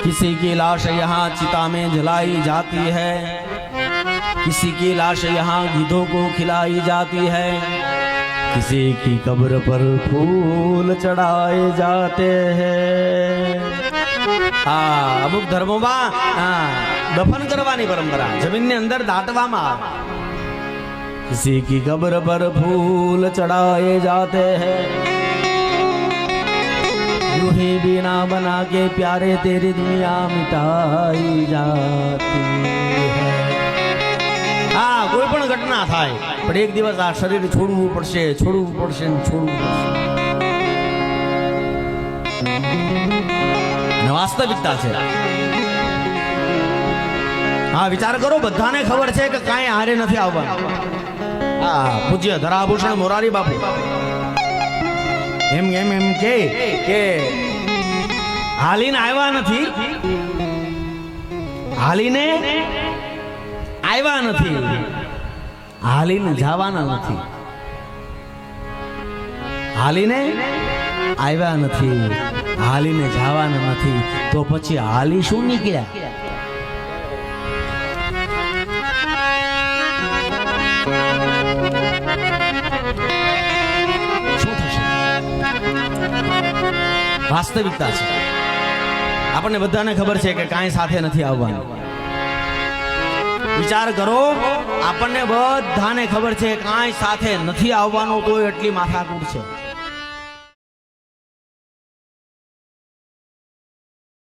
किसी की लाश यहाँ चिता में जलाई जाती है, किसी की लाश यहाँ गिद्धों को खिलाई जाती है, किसी की कब्र पर फूल चढ़ाए जाते हैं। हाँ, अमुक धर्मों में दफन करवानी परंपरा जमीन ने अंदर दाटवामां आवे। किसी की कब्र पर फूल चढ़ाए जाते हैं, यूं ही बिना बना के प्यारे तेरी दुनिया मिटाई जाती है। हाँ, कोई पण घटना थाय पण एक दिवस आ शरीर छोड़वू पड़शे, छोड़वू पड़शे, छोड़वू पड़शे। वास्तविकता है। हाँ, विचार करो, बधाने खबर है कि काई हारे नहीं आववानुं। हाँ, पूज्य धराभूषण मोरारी बापू एम एम एम के हालीने आव्या नथी, हालीने आव्या नथी, हालीने जवाना नथी, हालीने आव्या नथी, हालीने जवाना नथी, तो पछी हाली शुं निकळ्या? वास्तविकता है। आपने बधाने खबर है कि काई साथे नहीं आववानुं। विचार करो, आपने बधाने खबर है काई साथे नहीं आववानुं, तो एटली माथाकूट है।